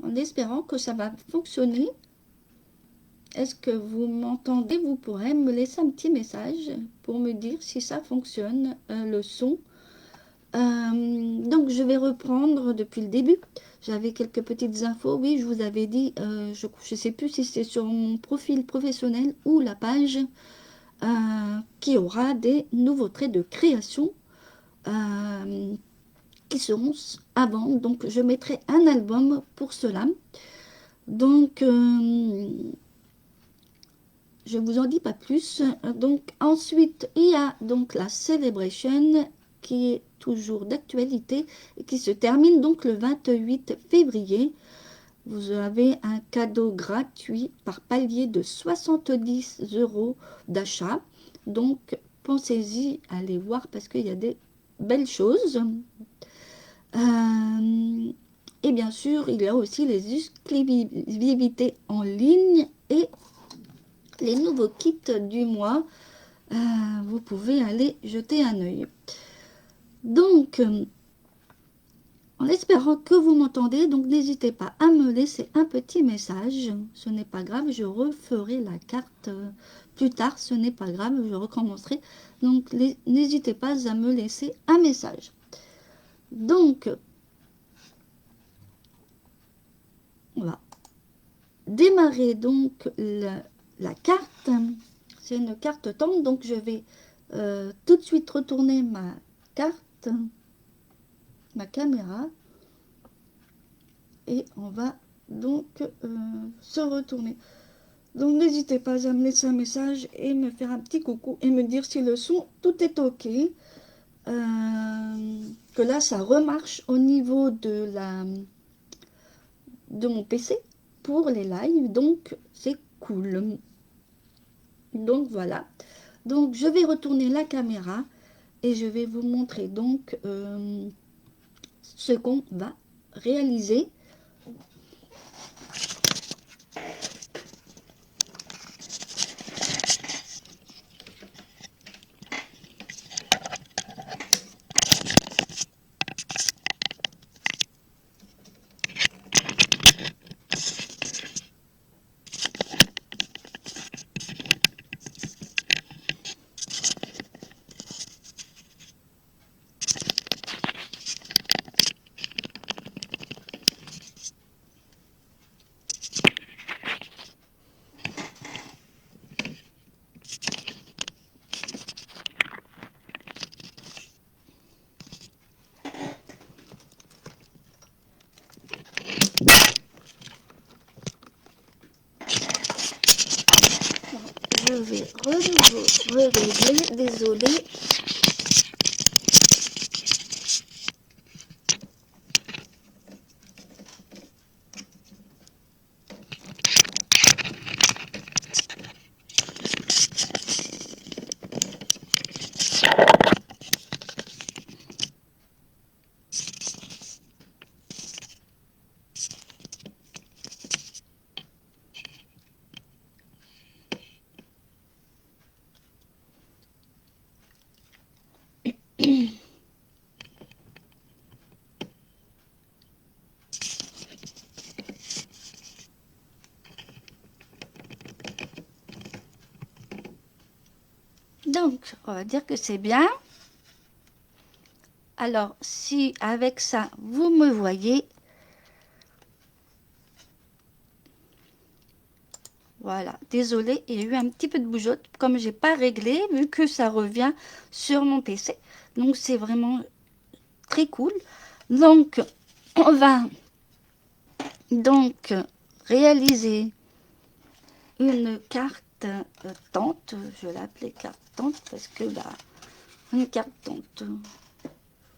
en espérant que ça va fonctionner. Est-ce que vous m'entendez? Vous pourrez me laisser un petit message pour me dire si ça fonctionne, le son. Donc je vais reprendre depuis le début. J'avais quelques petites infos. Oui, je vous avais dit, je ne sais plus si c'est sur mon profil professionnel ou la page, qui aura des nouveaux traits de création qui seront à vendre. Donc je mettrai un album pour cela. Donc je vous en dis pas plus. Donc ensuite il y a donc la Celebration qui est toujours d'actualité et qui se termine donc le 28 février. Vous avez un cadeau gratuit par palier de 70 € d'achat. Donc pensez-y, allez voir parce qu'il y a des belles choses. Et bien sûr, il y a aussi les exclusivités en ligne et les nouveaux kits du mois. Vous pouvez aller jeter un œil. Donc, en espérant que vous m'entendez, donc n'hésitez pas à me laisser un petit message. Ce n'est pas grave, je referai la carte plus tard, ce n'est pas grave, je recommencerai. Donc, n'hésitez pas à me laisser un message. Donc, on va démarrer donc la carte. C'est une carte tente, donc je vais tout de suite retourner ma carte, ma caméra, et on va donc se retourner. Donc n'hésitez pas à me laisser un message et me faire un petit coucou et me dire si le son tout est ok, que là ça remarche au niveau de mon PC pour les lives, donc c'est cool. Donc voilà, donc je vais retourner la caméra et je vais vous montrer donc ce qu'on va réaliser. Je vais régler, désolé. Donc, on va dire que c'est bien. Alors, si avec ça, vous me voyez, voilà, désolé, il y a eu un petit peu de bougeotte, comme j'ai pas réglé, vu que ça revient sur mon PC. Donc, c'est vraiment très cool. Donc, on va donc réaliser une carte tente. Je l'appelais carte tente parce que, bah, une carte tente.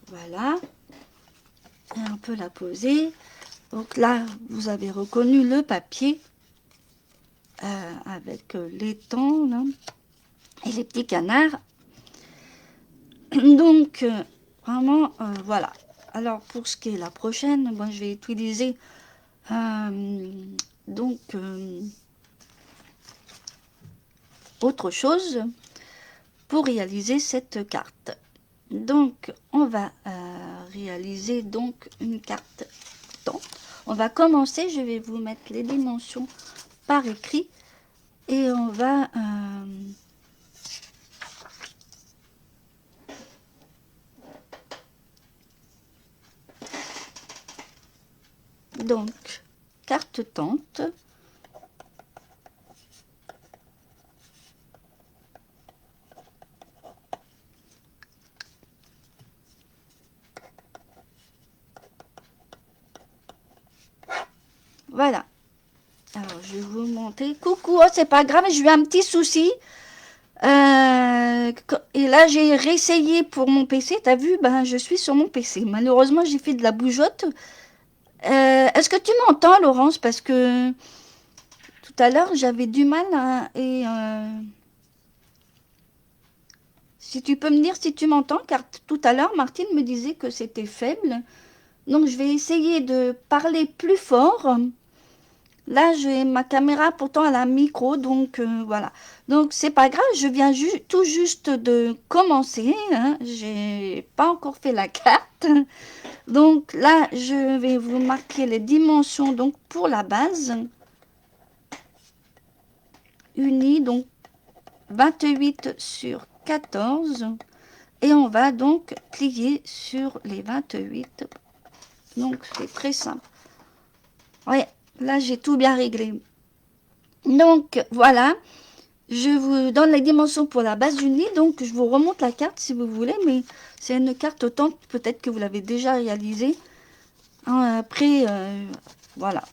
Voilà. Et on peut la poser. Donc là, vous avez reconnu le papier avec l'étang là, et les petits canards. Donc, vraiment, voilà. Alors, pour ce qui est la prochaine, moi, je vais utiliser donc autre chose pour réaliser cette carte. Donc, on va réaliser donc une carte tente. On va commencer, je vais vous mettre les dimensions par écrit et on va donc carte tente. Voilà. Alors, je vais vous montrer. Coucou, oh, c'est pas grave, j'ai eu un petit souci. Et là, j'ai réessayé pour mon PC. T'as vu, ben, je suis sur mon PC. Malheureusement, j'ai fait de la bougeotte. Est-ce que tu m'entends, Laurence? Parce que tout à l'heure, j'avais du mal si tu peux me dire si tu m'entends, car tout à l'heure, Martine me disait que c'était faible. Donc, je vais essayer de parler plus fort. Là, j'ai ma caméra, pourtant, elle a un micro, donc voilà. Donc, c'est pas grave, je viens tout juste de commencer. Hein. J'ai pas encore fait la carte. Donc, là, je vais vous marquer les dimensions donc pour la base. Unie, donc 28 sur 14. Et on va donc plier sur les 28. Donc, c'est très simple. Ouais, là, j'ai tout bien réglé. Donc, voilà. Je vous donne les dimensions pour la base du nid, donc je vous remonte la carte si vous voulez, mais c'est une carte autant, peut-être que vous l'avez déjà réalisée. Après, voilà.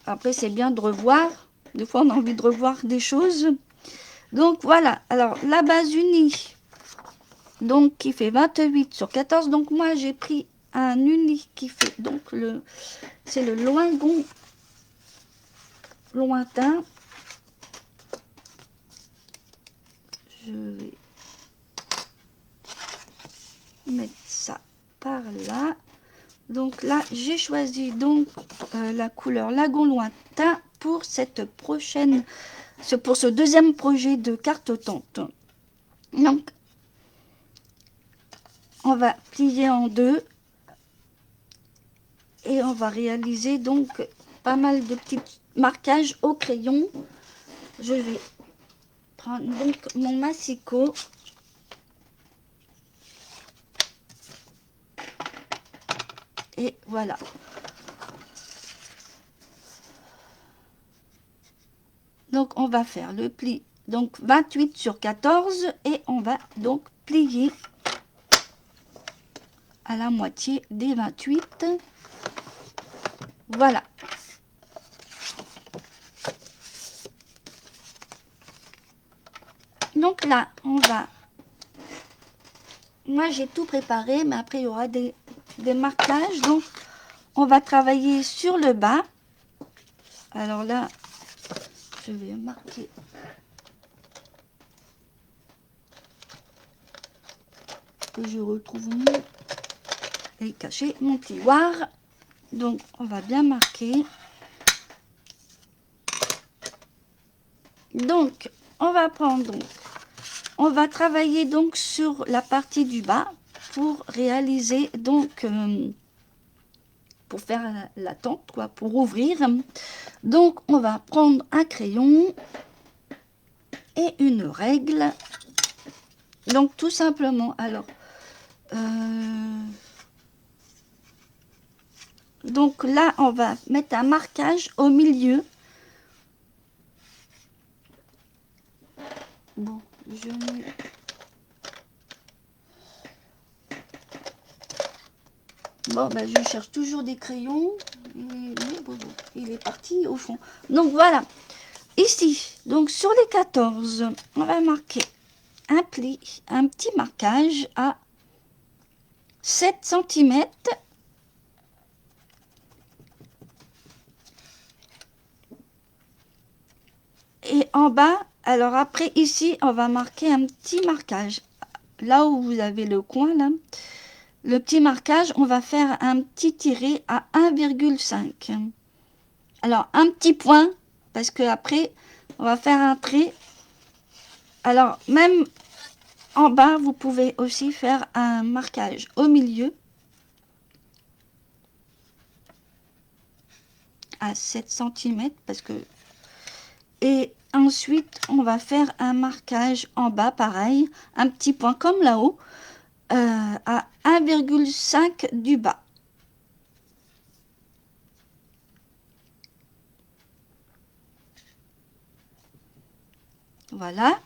Après, c'est bien de revoir. Des fois, on a envie de revoir des choses. Donc, voilà. Alors, la base unie, donc, qui fait 28 sur 14. Donc, moi, j'ai pris un uni qui fait, donc, c'est le loingon lointain. Je vais mettre ça par là. Donc là, j'ai choisi donc la couleur lagon lointain pour cette prochaine, pour ce deuxième projet de carte tente. Donc, on va plier en deux et on va réaliser donc pas mal de petits marquages au crayon. Je vais prendre donc mon massicot. Et voilà. Donc, on va faire le pli, donc 28 sur 14, et on va donc plier à la moitié des 28. Voilà. Donc là, on va... Moi, j'ai tout préparé, mais après, il y aura des marquages. Donc, on va travailler sur le bas. Alors là, je vais marquer... que je retrouve et cacher mon plioir. Donc, on va bien marquer. Donc, on va prendre... On va travailler donc sur la partie du bas pour réaliser donc... pour faire la tente, quoi, pour ouvrir. Donc, on va prendre un crayon et une règle. Donc, tout simplement, alors... donc là, on va mettre un marquage au milieu. Bon, je mets... Bon, ben, je cherche toujours des crayons. Il est parti au fond. Donc, voilà. Ici, donc sur les 14, on va marquer un pli, un petit marquage à 7 cm. Et en bas, alors après ici, on va marquer un petit marquage. Là où vous avez le coin, là, le petit marquage, on va faire un petit tiré à 1,5. Alors, un petit point, parce que après, on va faire un trait. Alors, même en bas, vous pouvez aussi faire un marquage au milieu. à 7 cm parce que... Et ensuite, on va faire un marquage en bas, pareil, un petit point comme là-haut, à 1,5 du bas. Voilà.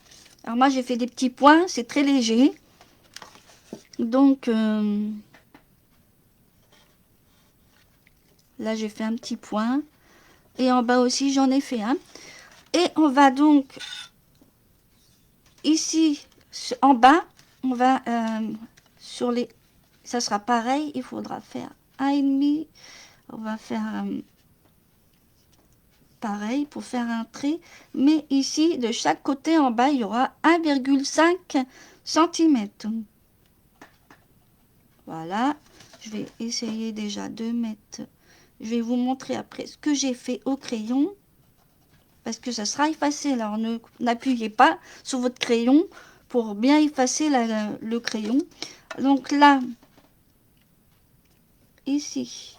Alors moi, j'ai fait des petits points, c'est très léger. Donc, là, j'ai fait un petit point. Et en bas aussi, j'en ai fait un. Et on va donc, ici, en bas, on va sur les... Ça sera pareil, il faudra faire 1,5. On va faire pareil pour faire un trait. Mais ici, de chaque côté en bas, il y aura 1,5 cm. Voilà. Je vais essayer déjà de mettre... Je vais vous montrer après ce que j'ai fait au crayon. Parce que ça sera effacé. Alors n'appuyez pas sur votre crayon pour bien effacer le crayon. Donc là, ici,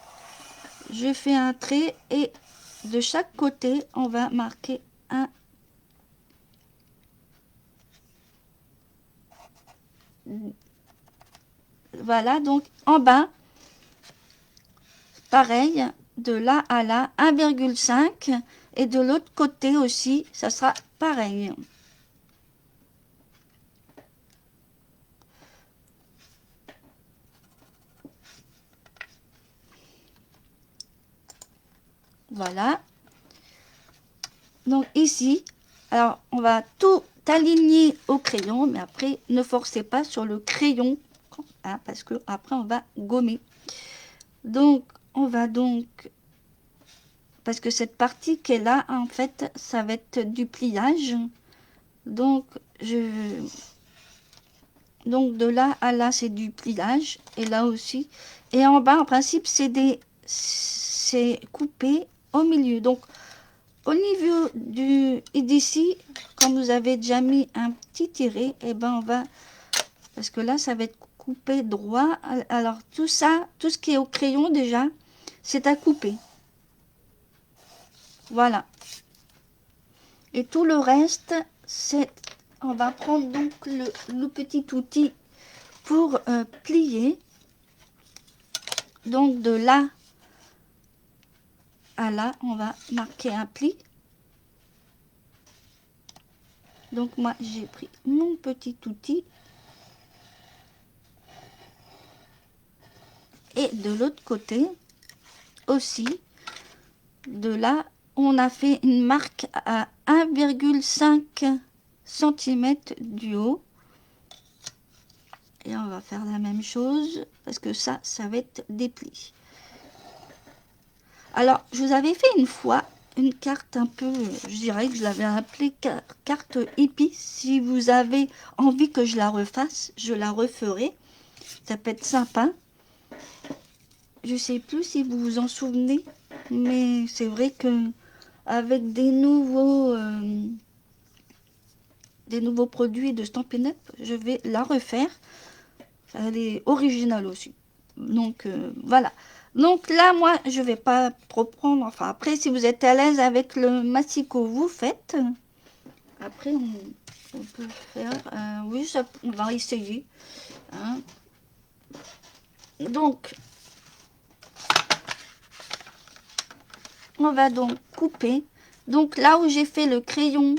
je fais un trait et de chaque côté, on va marquer un. Voilà, donc en bas, pareil, de là à là, 1,5 et de l'autre côté aussi, ça sera pareil. Voilà. Donc ici, alors on va tout aligner au crayon, mais après ne forcez pas sur le crayon, hein, parce que après on va gommer. Donc on va donc, parce que cette partie qui est là, en fait, ça va être du pliage. Donc donc de là à là c'est du pliage et là aussi. Et en bas en principe c'est coupé au milieu. Donc au niveau d'ici, quand vous avez déjà mis un petit tiré, et ben on va, parce que là ça va être coupé droit. Alors tout ça, tout ce qui est au crayon déjà, c'est à couper. Voilà. Et tout le reste, c'est, on va prendre donc le petit outil pour plier. Donc de là à là, on va marquer un pli. Donc moi j'ai pris mon petit outil. Et de l'autre côté aussi, de là, on a fait une marque à 1,5 cm du haut. Et on va faire la même chose, parce que ça va être des plis. Alors, je vous avais fait une fois une carte un peu, je dirais que je l'avais appelée carte hippie. Si vous avez envie que je la refasse, je la referai. Ça peut être sympa. Je sais plus si vous vous en souvenez, mais c'est vrai que avec des nouveaux produits de Stampin' Up, je vais la refaire. Elle est originale aussi. Donc voilà. Donc là, moi, je vais pas trop prendre. Enfin, après, si vous êtes à l'aise avec le massicot, vous faites. Après, on peut faire. Oui, ça, on va essayer. Hein. Donc, on va donc couper. Donc là où j'ai fait le crayon.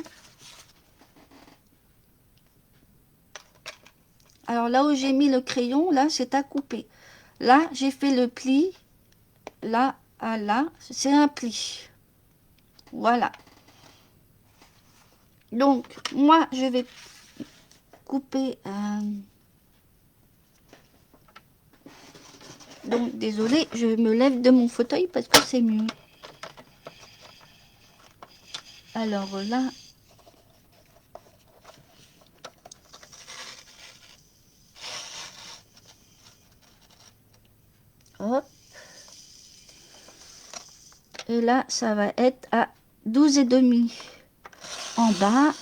Alors là où j'ai mis le crayon, là, c'est à couper. Là, j'ai fait le pli. Là à là, c'est un pli. Voilà. Donc, moi, je vais couper. Donc, désolé, je me lève de mon fauteuil parce que c'est mieux. Alors là. Hop. Et là, ça va être à 12,5 en bas.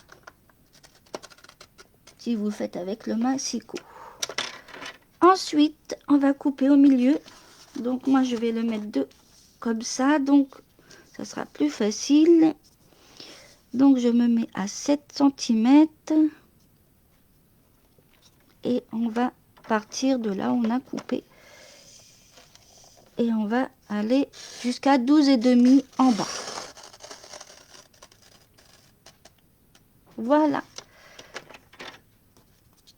Si vous faites avec le massicot. Ensuite, on va couper au milieu. Donc, moi, je vais le mettre comme ça. Donc, ça sera plus facile. Donc je me mets à 7 cm et on va partir de là où on a coupé et on va aller jusqu'à 12,5 en bas. Voilà.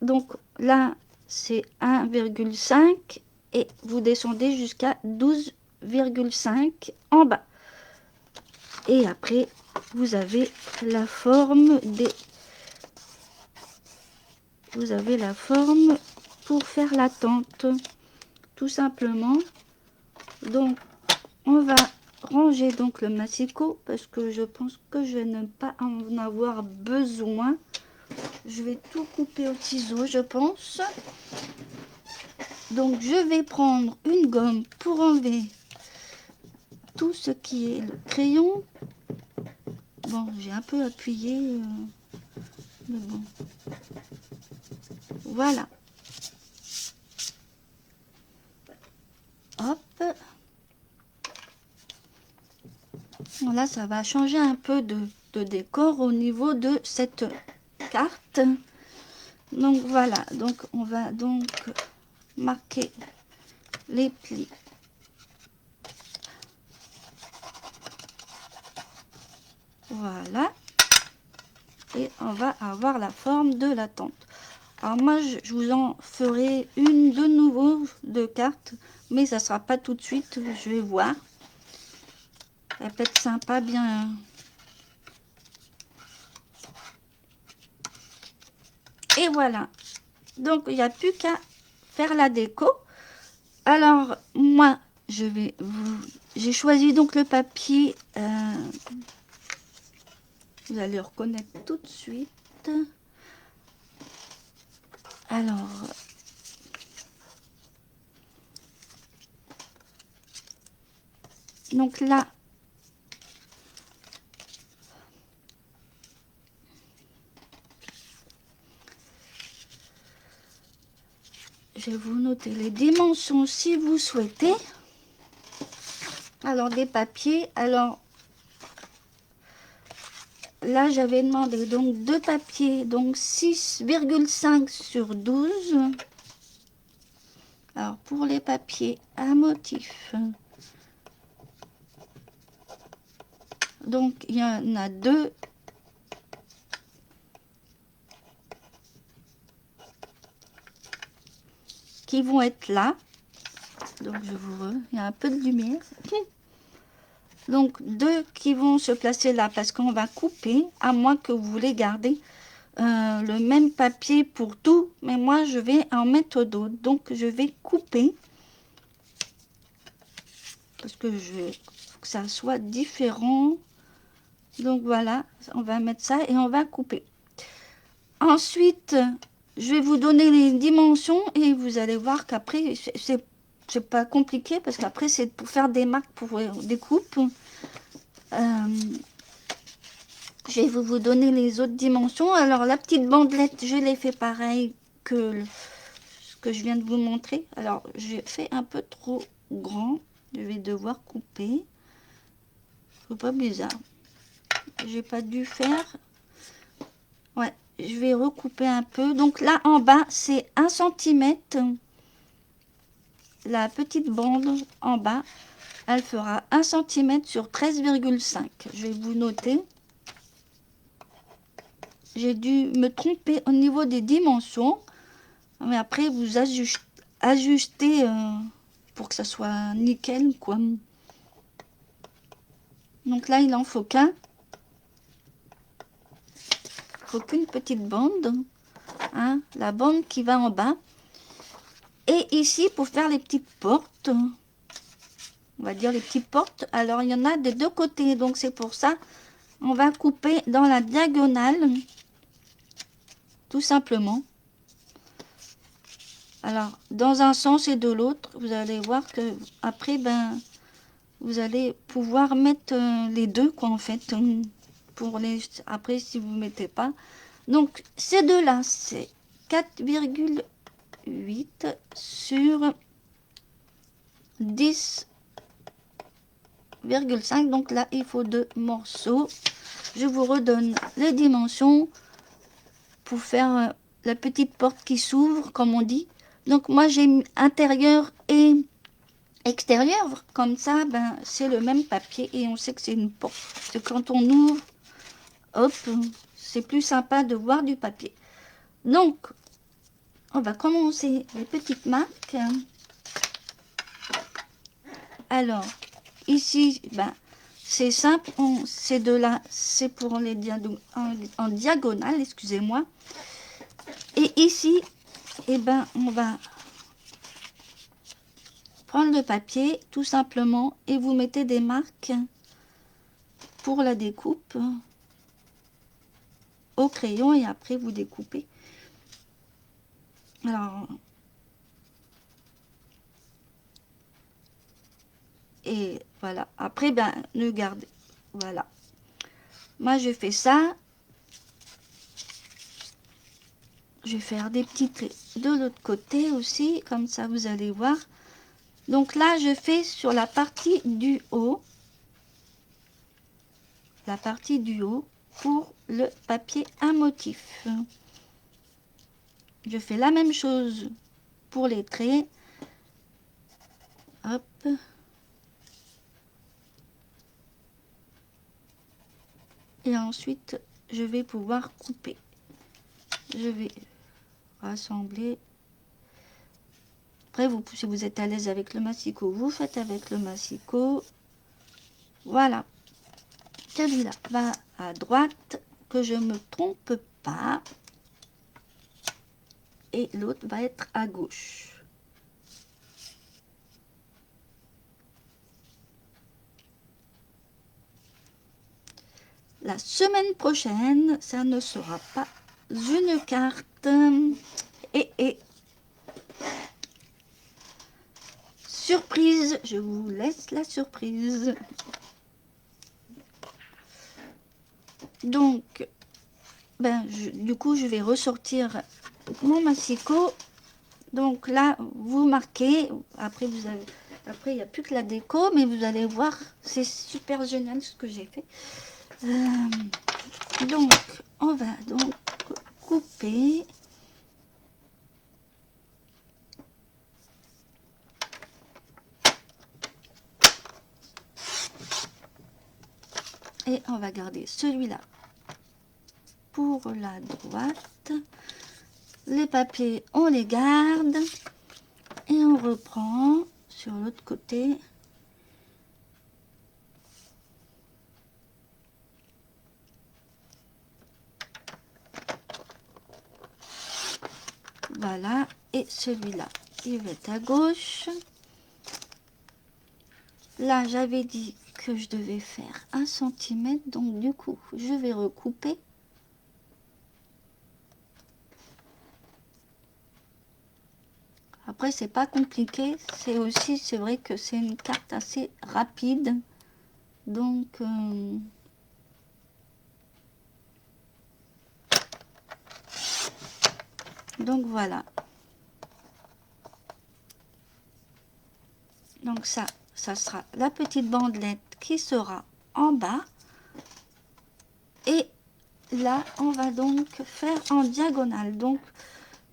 Donc là c'est 1,5 et vous descendez jusqu'à 12,5 en bas. Et après vous avez la forme des... Vous avez la forme pour faire la tente, tout simplement. Donc, on va ranger donc le massicot parce que je pense que je n'aime pas en avoir besoin. Je vais tout couper au ciseau, je pense. Donc, je vais prendre une gomme pour enlever tout ce qui est le crayon. Bon, j'ai un peu appuyé, mais bon. Voilà. Hop. Là, ça va changer un peu de décor au niveau de cette carte. Donc voilà, donc on va donc marquer les plis. Voilà. Et on va avoir la forme de la tente. Alors moi, je vous en ferai une de nouveau de cartes, mais ça sera pas tout de suite, je vais voir. Ça peut être sympa, bien. Et voilà. Donc, il n'y a plus qu'à faire la déco. Alors, moi, j'ai choisi donc le papier. Vous allez le reconnaître tout de suite. Alors, donc là, je vais vous noter les dimensions si vous souhaitez. Alors, des papiers. Alors, là, j'avais demandé donc deux papiers, donc 6,5 sur 12. Alors, pour les papiers à motif, donc il y en a deux. Qui vont être là. Donc, il y a un peu de lumière. Donc, deux qui vont se placer là parce qu'on va couper, à moins que vous voulez garder le même papier pour tout. Mais moi, je vais en mettre d'autres. Donc, je vais couper. Parce que faut que ça soit différent. Donc, voilà. On va mettre ça et on va couper. Ensuite, je vais vous donner les dimensions et vous allez voir qu'après, c'est pas compliqué parce qu'après, c'est pour faire des marques pour des coupes. Je vais vous donner les autres dimensions. Alors, la petite bandelette, je l'ai fait pareil que ce que je viens de vous montrer. Alors, j'ai fait un peu trop grand. Je vais devoir couper. C'est pas bizarre. J'ai pas dû faire. Ouais, je vais recouper un peu. Donc là, en bas, c'est 1 cm. La petite bande en bas, elle fera 1 cm sur 13,5. Je vais vous noter. J'ai dû me tromper au niveau des dimensions. Mais après, vous ajustez pour que ça soit nickel, quoi. Donc là, il en faut qu'un. Il faut qu'une petite bande. Hein, la bande qui va en bas. Et ici, pour faire les petites portes, on va dire les petites portes. Alors, il y en a des deux côtés. Donc, c'est pour ça, on va couper dans la diagonale. Tout simplement. Alors, dans un sens et de l'autre, vous allez voir que après, ben, vous allez pouvoir mettre les deux, quoi, en fait. Pour les, après, si vous ne mettez pas. Donc, ces deux-là, c'est 4,8 sur 10 3,5. Donc là, il faut 2 morceaux. Je vous redonne les dimensions pour faire la petite porte qui s'ouvre, comme on dit. Donc moi, j'ai mis intérieur et extérieur. Comme ça, ben, c'est le même papier et on sait que c'est une porte. Parce que quand on ouvre, hop, c'est plus sympa de voir du papier. Donc, on va commencer les petites marques. Alors, ici, ben, c'est simple, c'est de là, c'est pour les en diagonale, excusez-moi. Et ici, eh ben, on va prendre le papier, tout simplement, et vous mettez des marques pour la découpe au crayon, et après vous découpez. Alors, et voilà. Après, ben, le gardez. Voilà. Moi, je fais ça. Je vais faire des petits traits de l'autre côté aussi. Comme ça, vous allez voir. Donc là, je fais sur la partie du haut. La partie du haut pour le papier à motif. Je fais la même chose pour les traits. Hop. Et ensuite, je vais pouvoir couper. Je vais rassembler. Après, vous, si vous êtes à l'aise avec le massicot, vous faites avec le massicot. Voilà. Celui-là va à droite, que je me trompe pas. Et l'autre va être à gauche. La semaine prochaine, ça ne sera pas une carte. Et surprise, je vous laisse la surprise. Donc, ben, du coup, je vais ressortir mon massicot. Donc là, vous marquez. Après, après, il n'y a plus que la déco, mais vous allez voir, c'est super génial ce que j'ai fait. Donc, on va donc couper. Et on va garder celui-là pour la droite. Les papiers, on les garde. Et on reprend sur l'autre côté. Voilà. Et celui-là, il va être à gauche. Là, j'avais dit que je devais faire 1 cm. Donc, du coup, je vais recouper. Après, c'est pas compliqué. C'est aussi, c'est vrai que c'est une carte assez rapide. Donc, voilà. Donc ça sera la petite bandelette qui sera en bas. Et là, on va donc faire en diagonale. Donc,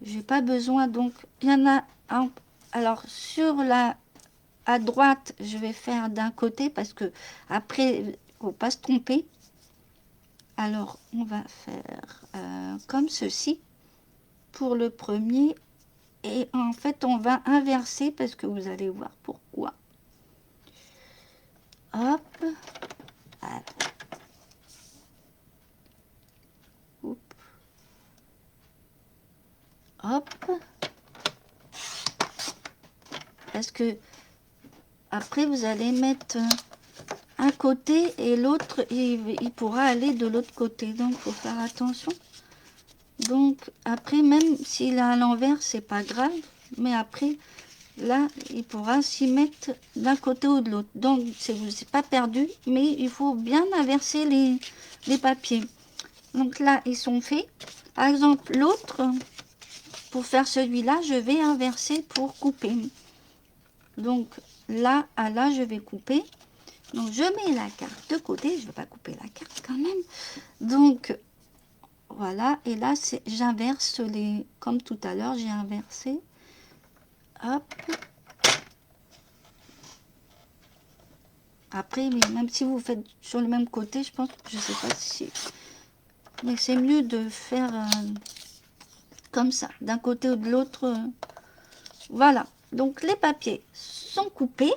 j'ai pas besoin. Donc, il y en a un. Alors, à droite, je vais faire d'un côté parce que après, il faut pas se tromper. Alors, on va faire comme ceci pour le premier. Et en fait, on va inverser parce que vous allez voir pourquoi. Hop. Voilà. Hop. Hop. Parce que après, vous allez mettre un côté et l'autre, il pourra aller de l'autre côté. Donc, il faut faire attention. Donc, après, même s'il est à l'envers, c'est pas grave. Mais après, là, il pourra s'y mettre d'un côté ou de l'autre. Donc, c'est pas perdu, mais il faut bien inverser les papiers. Donc là, ils sont faits. Par exemple, l'autre, pour faire celui-là, je vais inverser pour couper. Donc là, à là, je vais couper. Donc, je mets la carte de côté. Je ne vais pas couper la carte quand même. Donc, voilà. Et là, j'inverse les... Comme tout à l'heure, j'ai inversé. Hop. Après, mais même si vous faites sur le même côté, je pense, je sais pas si... Mais c'est mieux de faire comme ça, d'un côté ou de l'autre. Voilà. Donc, les papiers sont coupés.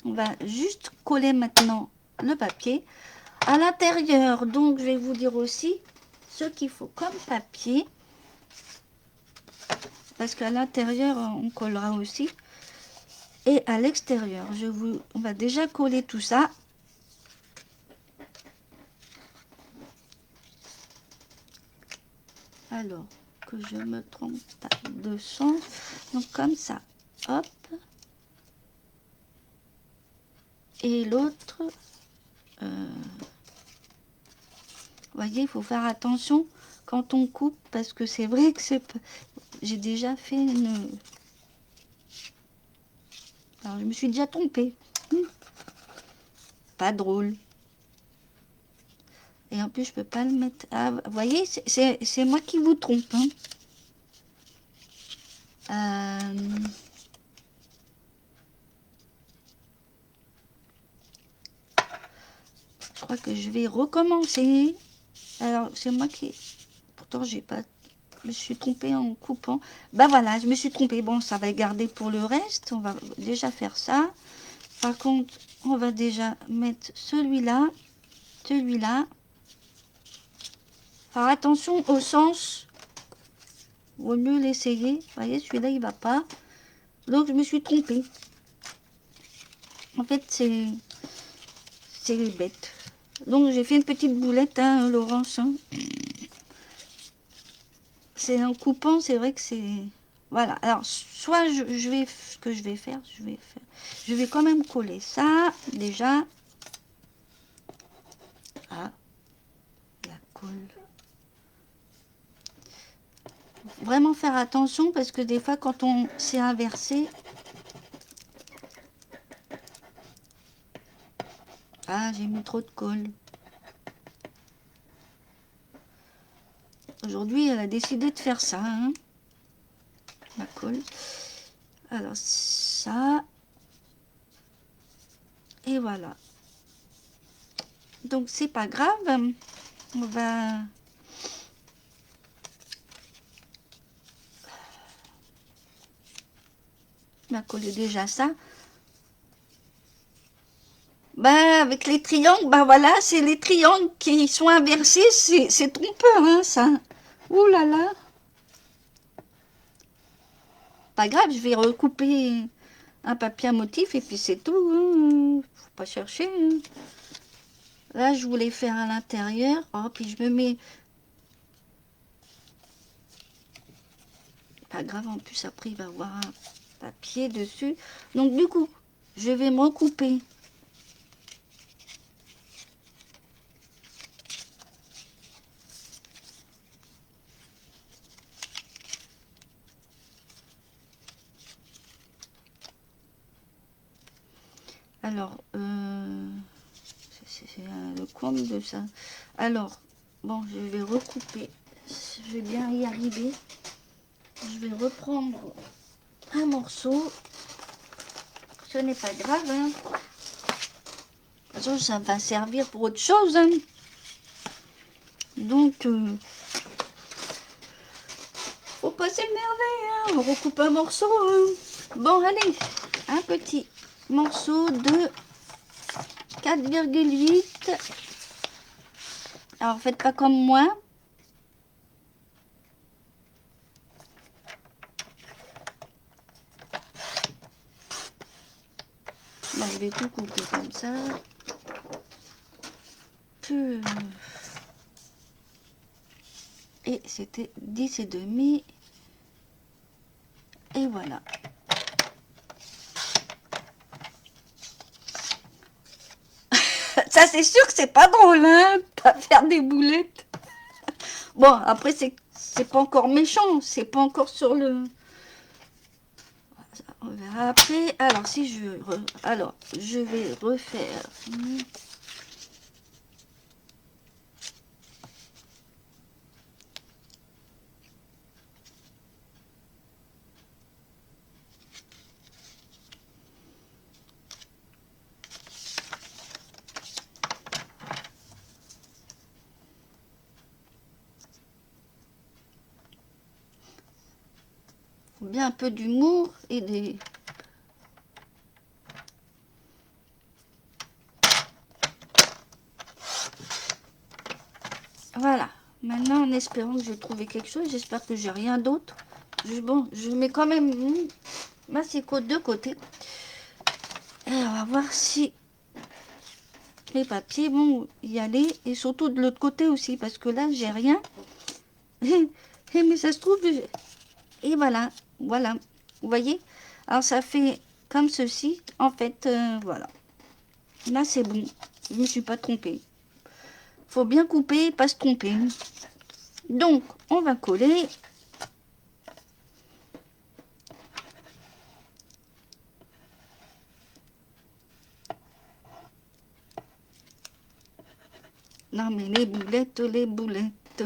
On va juste coller maintenant le papier. À l'intérieur, donc, je vais vous dire aussi ce qu'il faut comme papier. Parce qu'à l'intérieur, on collera aussi. Et à l'extérieur, on va déjà coller tout ça. Alors, que je me trompe pas de sens. Donc, comme ça. Hop. Et l'autre... vous voyez, il faut faire attention quand on coupe. Parce que c'est vrai que j'ai déjà fait une... Alors, je me suis déjà trompée. Pas drôle. Et en plus, je peux pas le mettre... Ah, vous voyez, c'est moi qui vous trompe. Hein. Je crois que je vais recommencer. Alors, c'est moi qui... Pourtant, j'ai pas... Je me suis trompée en coupant. Ben voilà, je me suis trompée. Bon, ça va garder pour le reste. On va déjà faire ça. Par contre, on va déjà mettre celui-là. Celui-là. Faire attention au sens. Vaut mieux l'essayer. Vous voyez, celui-là, il va pas. Donc, je me suis trompée. En fait, c'est bête. Donc, j'ai fait une petite boulette, hein, Laurence. Hein. C'est en coupant, c'est vrai que c'est... Voilà. Alors, soit je vais... Ce que je vais faire, je vais quand même coller ça, déjà. Ah, la colle. Vraiment faire attention parce que des fois, quand on s'est inversé... Ah, j'ai mis trop de colle. Aujourd'hui, elle a décidé de faire ça, hein. La colle. Alors, ça... Et voilà. Donc, c'est pas grave. On va... On va coller déjà ça. Ben, avec les triangles, ben voilà, c'est les triangles qui sont inversés. C'est trompeur, hein, ça. Ouh là là. Pas grave, je vais recouper un papier à motif et puis c'est tout. Hein. Faut pas chercher. Hein. Là, je voulais faire à l'intérieur. Oh, puis je me mets... Pas grave, en plus, après, il va y avoir un papier dessus. Donc, du coup, je vais me recouper. Alors, c'est le comble de ça. Alors, bon, je vais recouper. Je vais bien y arriver. Je vais reprendre un morceau. Ce n'est pas grave. Hein. De toute façon, ça va servir pour autre chose. Hein. Donc, faut pas s'énerver. Hein. On recoupe un morceau. Hein. Bon, allez. Un petit morceau de 4,8. Alors, faites pas comme moi. Bon, je vais tout couper comme ça. Et c'était 10,5. Et voilà. Ça, c'est sûr que c'est pas drôle, hein, pas faire des boulettes. Bon, après, c'est pas encore méchant. C'est pas encore sur le... On verra après. Alors, si je... Alors, je vais refaire... bien un peu d'humour et des... Voilà. Maintenant, en espérant que je vais trouver quelque chose, j'espère que j'ai rien d'autre. Bon, je mets quand même ma psycho de côté. Et on va voir si les papiers vont y aller. Et surtout de l'autre côté aussi, parce que là, j'ai rien. Mais ça se trouve... Et voilà, voilà. Vous voyez? Alors, ça fait comme ceci. En fait, voilà. Là, c'est bon. Je ne me suis pas trompée. Faut bien couper, pas se tromper. Donc, on va coller. Non, mais les boulettes, les boulettes.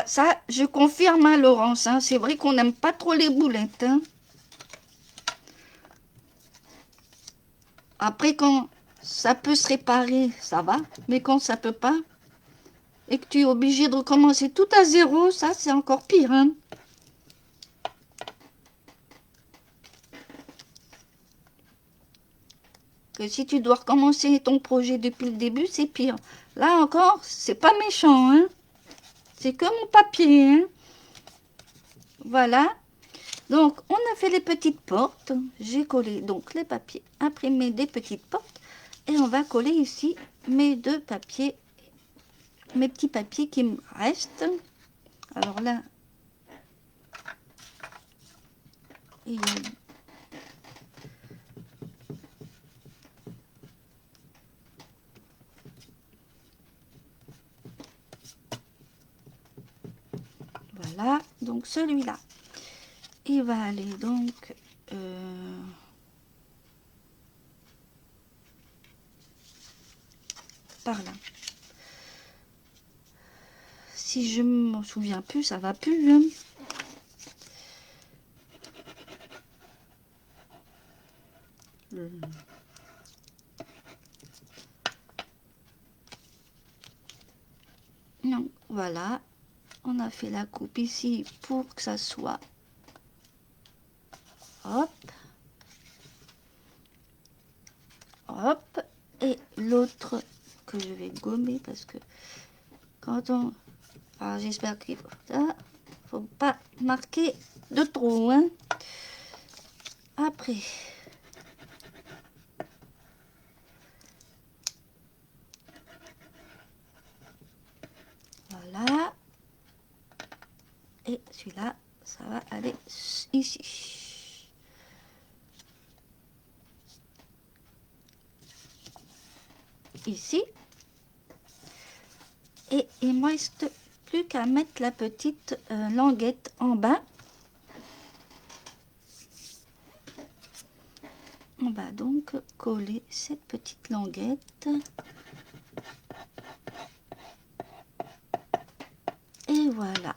Ça, je confirme, hein, Laurence. Hein, c'est vrai qu'on n'aime pas trop les boulettes. Hein. Après, quand ça peut se réparer, ça va. Mais quand ça peut pas, et que tu es obligé de recommencer tout à zéro, ça, c'est encore pire. Hein. Que si tu dois recommencer ton projet depuis le début, c'est pire. Là encore, c'est pas méchant. Hein. C'est que mon papier. Hein. Voilà. Donc, on a fait les petites portes. J'ai collé donc les papiers imprimés des petites portes. Et on va coller ici mes deux papiers, mes petits papiers qui me restent. Alors là, il y a... Voilà, donc celui-là, il va aller donc... par là. Si je m'en souviens plus, ça va plus. Hein. Non, voilà. On a fait la coupe ici pour que ça soit... Hop. Hop. Et l'autre que je vais gommer parce que quand on... Alors j'espère qu'il faut pas marquer de trop. Hein. Après... Voilà. Et celui-là, ça va aller ici. Ici. Et il me reste plus qu'à mettre la petite languette en bas. On va donc coller cette petite languette. Et voilà.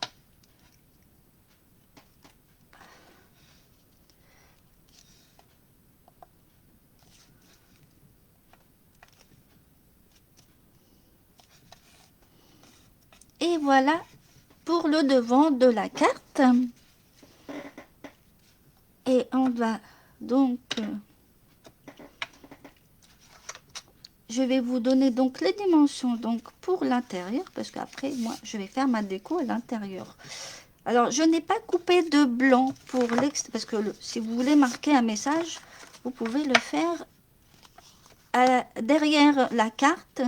Et voilà pour le devant de la carte. Et on va donc... je vais vous donner donc les dimensions donc pour l'intérieur. Parce qu'après, moi, je vais faire ma déco à l'intérieur. Alors, je n'ai pas coupé de blanc pour l'extérieur. Parce que si vous voulez marquer un message, vous pouvez le faire derrière la carte.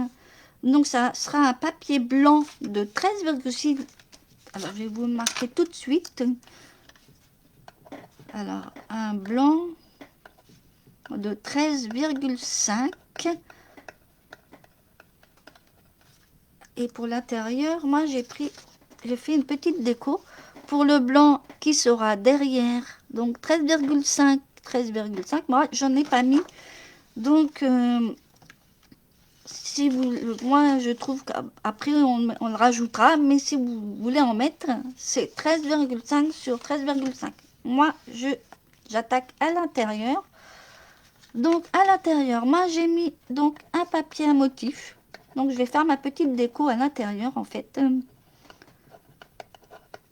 Donc, ça sera un papier blanc de 13,6. Alors, je vais vous marquer tout de suite. Alors, un blanc de 13,5. Et pour l'intérieur, moi j'ai fait une petite déco pour le blanc qui sera derrière. Donc 13,5, 13,5. Moi, j'en ai pas mis. Donc, si vous, moi je trouve qu'après on le rajoutera, mais si vous voulez en mettre, c'est 13,5 sur 13,5. Moi, j'attaque à l'intérieur. Donc à l'intérieur, moi j'ai mis donc un papier à motif. Donc je vais faire ma petite déco à l'intérieur en fait.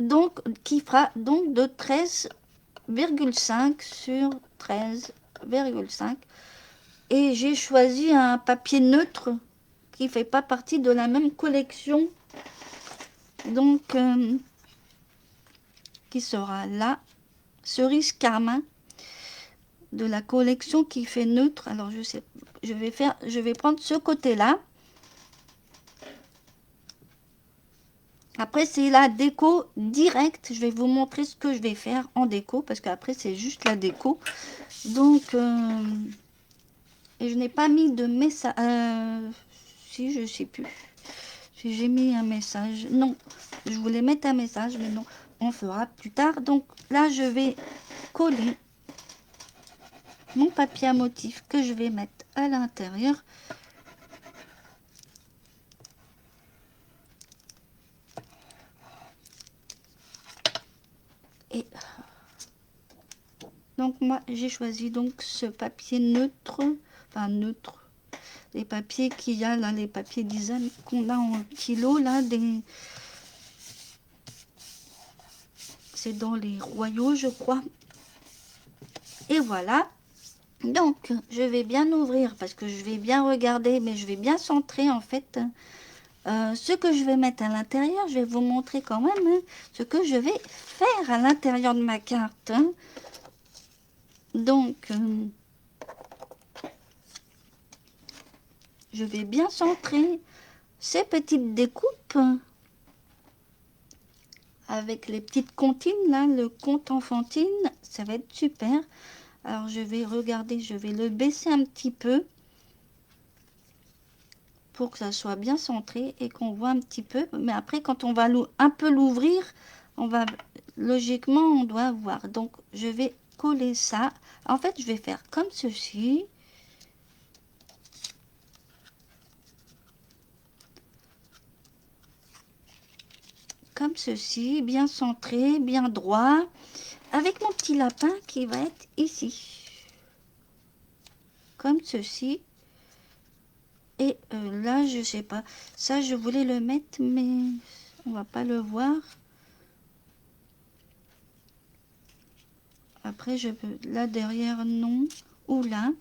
Donc qui fera donc de 13,5 sur 13,5. Et j'ai choisi un papier neutre qui fait pas partie de la même collection. Donc qui sera là, cerise carmin, de la collection qui fait neutre. Alors je sais, je vais prendre ce côté-là. Après c'est la déco directe. Je vais vous montrer ce que je vais faire en déco parce qu'après c'est juste la déco. Donc et je n'ai pas mis de message. Si je sais plus si j'ai mis un message. Non, je voulais mettre un message, mais non, on fera plus tard. Donc là je vais coller mon papier à motif que je vais mettre à l'intérieur. Et donc moi j'ai choisi donc ce papier neutre, enfin neutre, les papiers qu'il y a là, les papiers design qu'on a en kilo là, c'est dans les Royaux je crois. Et voilà. Donc je vais bien ouvrir parce que je vais bien regarder, mais je vais bien centrer en fait. Ce que je vais mettre à l'intérieur, je vais vous montrer quand même hein, ce que je vais faire à l'intérieur de ma carte. Hein. Donc, je vais bien centrer ces petites découpes avec les petites comptines, là, le compte enfantine, ça va être super. Alors, je vais regarder, je vais le baisser un petit peu pour que ça soit bien centré et qu'on voit un petit peu. Mais après, quand on va un peu l'ouvrir, on va logiquement, on doit voir. Donc, je vais coller ça. En fait, je vais faire comme ceci. Comme ceci, bien centré, bien droit, avec mon petit lapin qui va être ici. Comme ceci. Et là, je sais pas. Ça, je voulais le mettre, mais on va pas le voir. Après, je peux... Là, derrière, non. Ou là.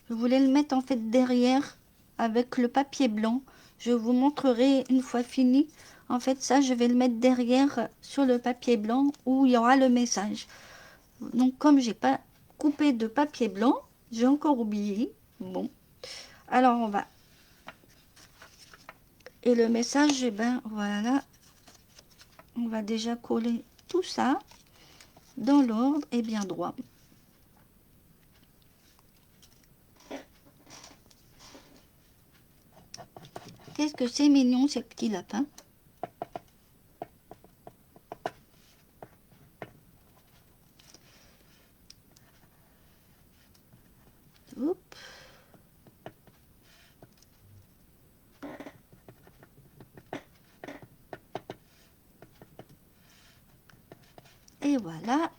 Je voulais le mettre, en fait, derrière, avec le papier blanc. Je vous montrerai une fois fini. En fait, ça, je vais le mettre derrière, sur le papier blanc, où il y aura le message. Donc, comme j'ai pas coupé de papier blanc, j'ai encore oublié. Bon. Alors, on va... Et le message, eh ben, voilà. On va déjà coller tout ça dans l'ordre et bien droit. Qu'est-ce que c'est mignon, ces petits lapins. Oups. Et voilà.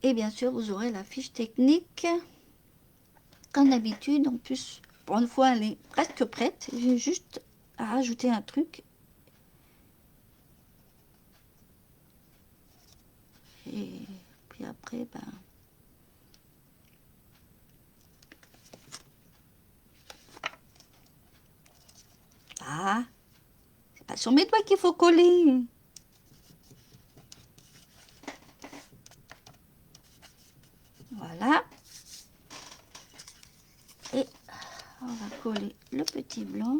Et bien sûr, vous aurez la fiche technique. Comme d'habitude, en plus, pour une fois, elle est presque prête. J'ai juste à rajouter un truc. Et puis après, ben... Ah, c'est pas sur mes doigts qu'il faut coller. Voilà. Et on va coller le petit blanc.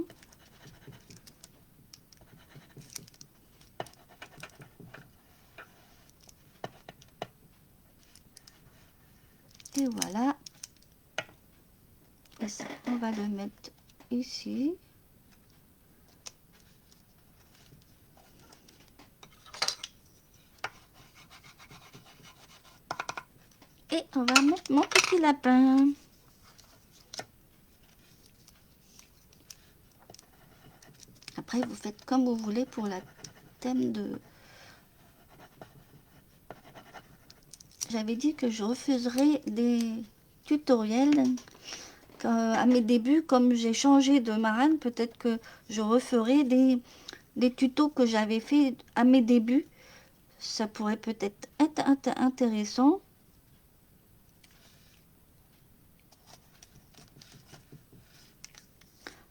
après ça, on va le mettre ici. Et on va mettre mon petit lapin. Après, vous faites comme vous voulez pour la thème de... J'avais dit que je refuserais des tutoriels à mes débuts. Comme j'ai changé de marraine, peut-être que je referai des tutos que j'avais fait à mes débuts. Ça pourrait peut-être être intéressant.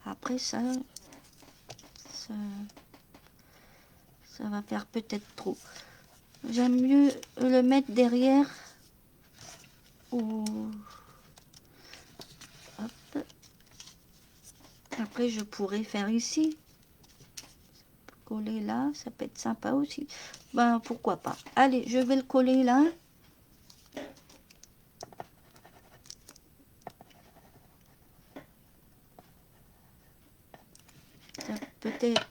Après ça va faire peut-être trop. J'aime mieux le mettre derrière ou... Hop. Après, je pourrais faire ici. Coller là, ça peut être sympa aussi. Ben, pourquoi pas. Allez, je vais le coller là. Ça peut peut-être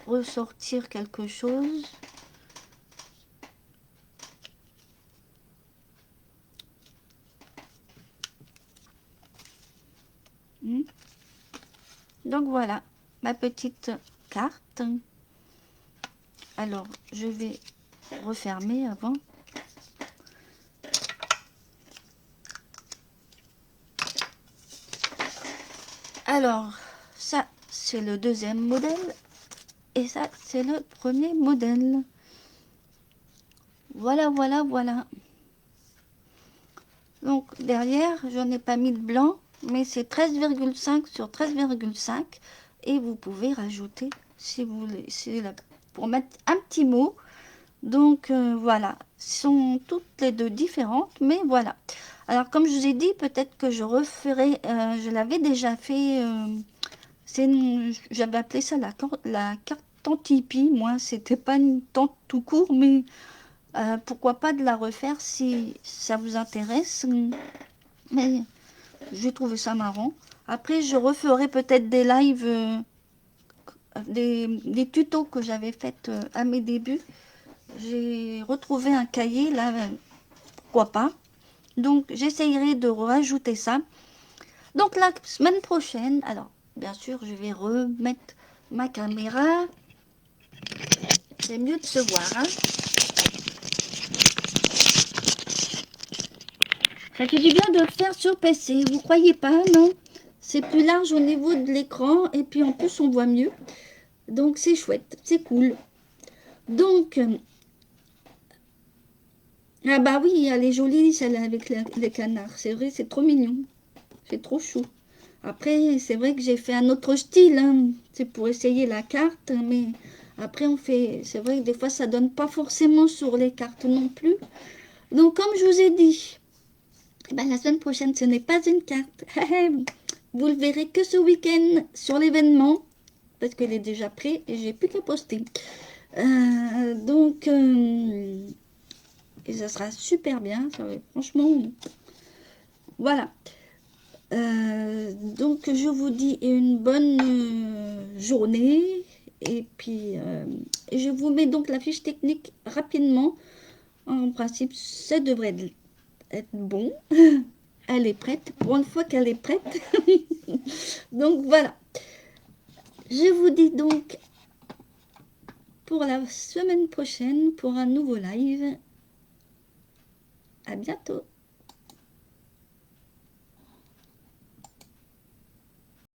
ressortir quelque chose. Donc voilà, ma petite carte. Alors, je vais refermer avant. Alors, ça, c'est le deuxième modèle. Et ça, c'est le premier modèle. Voilà, voilà, voilà. Donc, derrière, je n'ai pas mis de blanc, mais c'est 13,5 sur 13,5. Et vous pouvez rajouter, si vous voulez, pour mettre un petit mot. Donc, voilà. Sont toutes les deux différentes, mais voilà. Alors, comme je vous ai dit, peut-être que je referai, je l'avais déjà fait, j'avais appelé ça la carte tante hippie. Moi, c'était pas une tante tout court, mais pourquoi pas de la refaire si ça vous intéresse. Mais j'ai trouvé ça marrant. Après, je referai peut-être des lives, des tutos que j'avais fait à mes débuts. J'ai retrouvé un cahier, là, pourquoi pas. Donc, j'essayerai de rajouter ça. Donc, la semaine prochaine, alors, bien sûr, je vais remettre ma caméra. C'est mieux de se voir, hein. Ça fait du bien de le faire sur PC, vous croyez pas, non? C'est plus large au niveau de l'écran et puis en plus on voit mieux. Donc c'est chouette, c'est cool. Donc, ah bah oui, elle est jolie celle-là avec les canards. C'est vrai, c'est trop mignon. C'est trop chou. Après, c'est vrai que j'ai fait un autre style, hein. C'est pour essayer la carte, mais après on fait... C'est vrai que des fois ça donne pas forcément sur les cartes non plus. Donc comme je vous ai dit, eh ben, la semaine prochaine ce n'est pas une carte. Vous le verrez que ce week-end sur l'événement, parce qu'il est déjà prêt et j'ai plus qu'à poster. Donc, et ça sera super bien, ça va, franchement, voilà. Donc, je vous dis une bonne journée, et puis, je vous mets donc la fiche technique rapidement. En principe, ça devrait être bon. Elle est prête, pour une fois qu'elle est prête. Donc, voilà. Je vous dis donc pour la semaine prochaine pour un nouveau live. À bientôt.